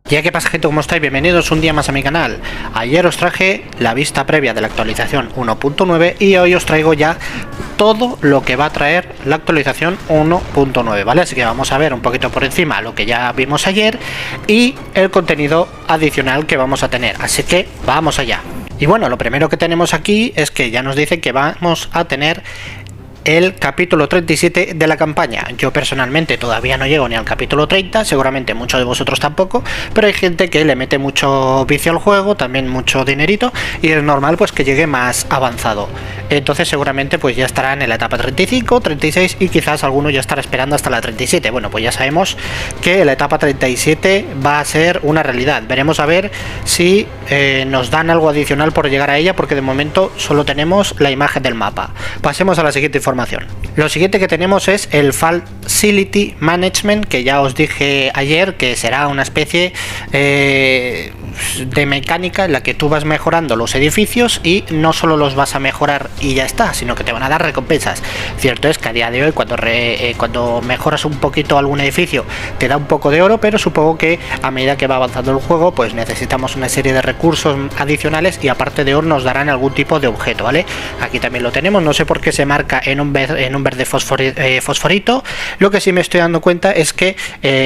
Ya que pasa, gente, ¿cómo estáis? Bienvenidos un día más a mi canal. Ayer os traje la vista previa de la actualización 1.9 y hoy os traigo ya todo lo que va a traer la actualización 1.9, ¿vale? Así que vamos a ver un poquito por encima lo que ya vimos ayer y el contenido adicional que vamos a tener. Así que vamos allá. Y bueno, lo primero que tenemos aquí es que ya nos dice que vamos a tener el capítulo 37 de la campaña. Yo personalmente todavía no llego ni al capítulo 30, seguramente muchos de vosotros tampoco, pero hay gente que le mete mucho vicio al juego, también mucho dinerito, y es normal pues que llegue más avanzado. Entonces seguramente pues ya estarán en la etapa 35, 36 y quizás alguno ya estará esperando hasta la 37. Bueno, pues ya sabemos que la etapa 37 va a ser una realidad. Veremos a ver si nos dan algo adicional por llegar a ella, porque de momento solo tenemos la imagen del mapa. Pasemos a la siguiente información. Lo siguiente que tenemos es el Facility Management, que ya os dije ayer que será una especie de mecánica en la que tú vas mejorando los edificios y no solo los vas a mejorar y ya está, sino que te van a dar recompensas. Cierto es que a día de hoy cuando mejoras un poquito algún edificio te da un poco de oro, pero supongo que a medida que va avanzando el juego pues necesitamos una serie de recursos adicionales y aparte de oro nos darán algún tipo de objeto, ¿vale? Aquí también lo tenemos, no sé por qué se marca en un verde fosforito. Lo que sí me estoy dando cuenta es que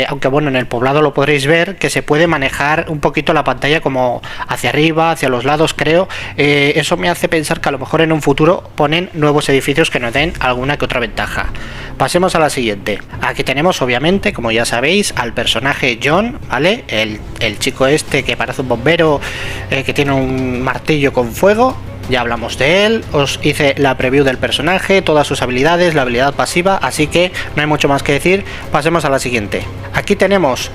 aunque bueno, en el poblado lo podréis ver, que se puede manejar un poquito la pantalla como hacia arriba, hacia los lados, creo. Eso me hace pensar que a lo mejor en un futuro ponen nuevos edificios que nos den alguna que otra ventaja. Pasemos a la siguiente. Aquí tenemos obviamente, como ya sabéis, al personaje John, ¿vale? El chico este que parece un bombero, que tiene un martillo con fuego. Ya hablamos de él, os hice la preview del personaje, todas sus habilidades, la habilidad pasiva, así que no hay mucho más que decir. Pasemos a la siguiente. Aquí tenemos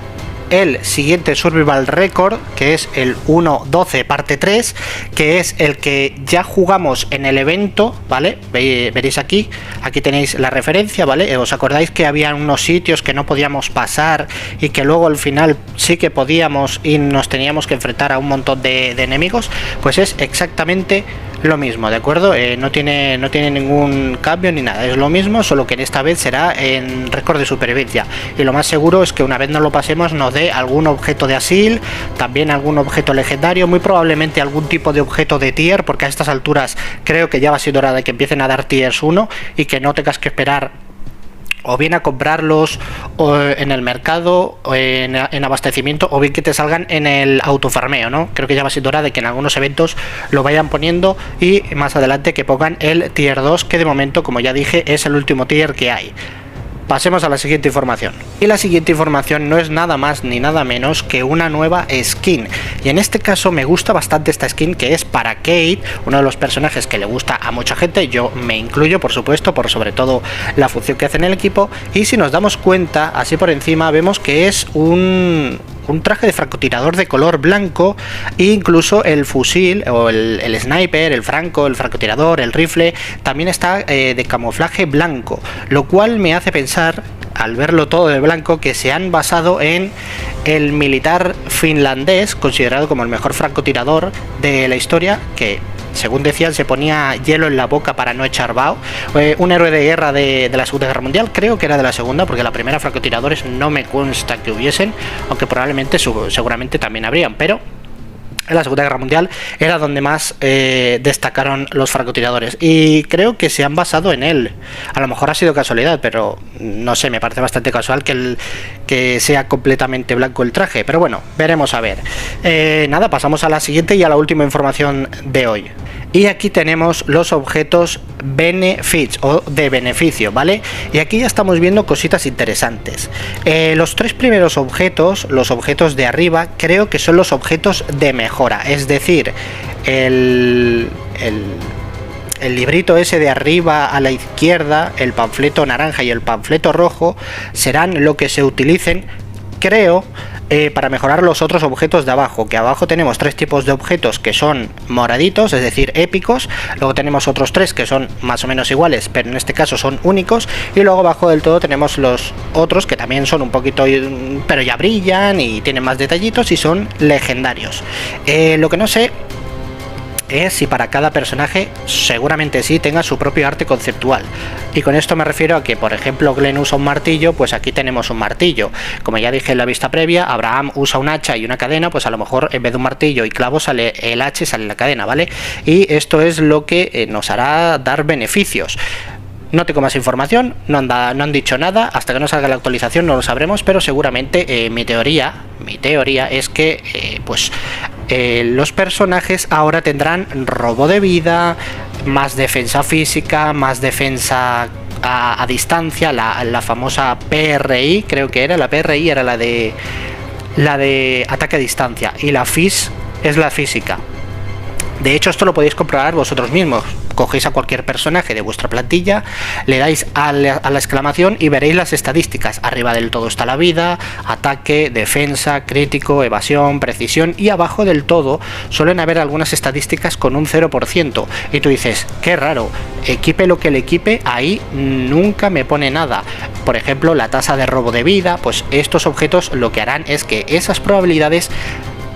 el siguiente Survival Record, que es el 1.12 parte 3, que es el que ya jugamos en el evento, ¿vale? Veréis aquí tenéis la referencia, ¿vale? ¿Os acordáis que había unos sitios que no podíamos pasar y que luego al final sí que podíamos y nos teníamos que enfrentar a un montón de enemigos? Pues es exactamente lo mismo, ¿de acuerdo? No tiene ningún cambio ni nada, es lo mismo, solo que en esta vez será en récord de supervivencia, y lo más seguro es que una vez nos lo pasemos nos dé algún objeto de asil, también algún objeto legendario, muy probablemente algún tipo de objeto de tier, porque a estas alturas creo que ya va a ser hora de que empiecen a dar tiers 1 y que no tengas que esperar o bien a comprarlos o en el mercado o en abastecimiento, o bien que te salgan en el autofarmeo, ¿no? Creo que ya va siendo hora de que en algunos eventos lo vayan poniendo y más adelante que pongan el tier 2, que de momento, como ya dije, es el último tier que hay. Pasemos a la siguiente información. Y la siguiente información no es nada más ni nada menos que una nueva skin. Y en este caso me gusta bastante esta skin, que es para Kate, uno de los personajes que le gusta a mucha gente. Yo me incluyo, por supuesto, por sobre todo la función que hace en el equipo. Y si nos damos cuenta, así por encima, vemos que es un traje de francotirador de color blanco, e incluso el fusil o el sniper, el francotirador, el rifle también está de camuflaje blanco, lo cual me hace pensar, al verlo todo de blanco, que se han basado en el militar finlandés, considerado como el mejor francotirador de la historia, que según decían se ponía hielo en la boca para no echar vaho. Un héroe de guerra de la Segunda Guerra Mundial, creo que era de la Segunda, porque la primera francotiradores no me consta que hubiesen, aunque probablemente seguramente también habrían, pero en la Segunda Guerra Mundial era donde más destacaron los francotiradores, y creo que se han basado en él. A lo mejor ha sido casualidad, pero no sé, me parece bastante casual que sea completamente blanco el traje, pero bueno, veremos a ver. Nada, pasamos a la siguiente y a la última información de hoy. Y aquí tenemos los objetos benefits o de beneficio, ¿vale? Y aquí ya estamos viendo cositas interesantes. Los tres primeros objetos, los objetos de arriba, creo que son los objetos de mejora. Es decir, el librito ese de arriba a la izquierda, el panfleto naranja y el panfleto rojo, serán lo que se utilicen, creo, para mejorar los otros objetos de abajo, que abajo tenemos tres tipos de objetos que son moraditos, es decir, épicos. Luego tenemos otros tres que son más o menos iguales, pero en este caso son únicos, y luego abajo del todo tenemos los otros que también son un poquito, pero ya brillan y tienen más detallitos y son legendarios. Lo que no sé es si para cada personaje, seguramente sí, tenga su propio arte conceptual. Y con esto me refiero a que, por ejemplo, Glenn usa un martillo, pues aquí tenemos un martillo. Como ya dije en la vista previa, Abraham usa un hacha y una cadena, pues a lo mejor en vez de un martillo y clavo sale el hacha y sale la cadena, ¿vale? Y esto es lo que nos hará dar beneficios. No tengo más información, no han dicho nada, hasta que no salga la actualización no lo sabremos, pero seguramente mi teoría es que los personajes ahora tendrán robo de vida, más defensa física, más defensa a distancia, la famosa PRI, creo que era, la PRI era la de ataque a distancia, y la FIS es la física. De hecho, esto lo podéis comprobar vosotros mismos. Cogéis a cualquier personaje de vuestra plantilla, le dais a la exclamación y veréis las estadísticas. Arriba del todo está la vida, ataque, defensa, crítico, evasión, precisión, y abajo del todo suelen haber algunas estadísticas con un 0%. Y tú dices, qué raro, equipe lo que le equipe, ahí nunca me pone nada. Por ejemplo, la tasa de robo de vida, pues estos objetos lo que harán es que esas probabilidades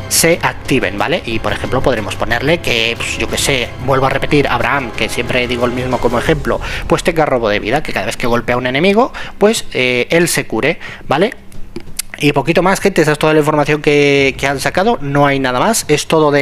se activen, ¿vale? Y por ejemplo podremos ponerle que, pues, yo que sé, vuelvo a repetir, Abraham, que siempre digo el mismo como ejemplo, pues tenga robo de vida, que cada vez que golpea a un enemigo, pues él se cure, ¿vale? Y poquito más, gente, esa es toda la información que han sacado, no hay nada más, es todo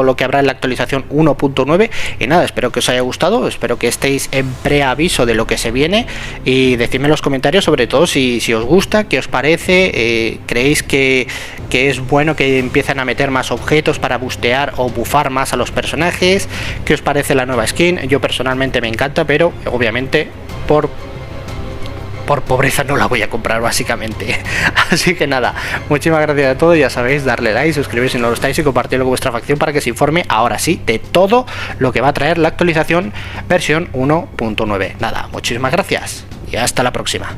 lo que habrá en la actualización 1.9. y nada, espero que os haya gustado, espero que estéis en preaviso de lo que se viene, y decidme en los comentarios sobre todo si os gusta, qué os parece, creéis que es bueno que empiecen a meter más objetos para bustear o bufar más a los personajes, qué os parece la nueva skin. Yo personalmente me encanta, pero obviamente por pobreza no la voy a comprar, básicamente. Así que nada, muchísimas gracias a todos, ya sabéis, darle like, suscribiros si no lo estáis y compartirlo con vuestra facción para que se informe ahora sí de todo lo que va a traer la actualización versión 1.9. Nada, muchísimas gracias y hasta la próxima.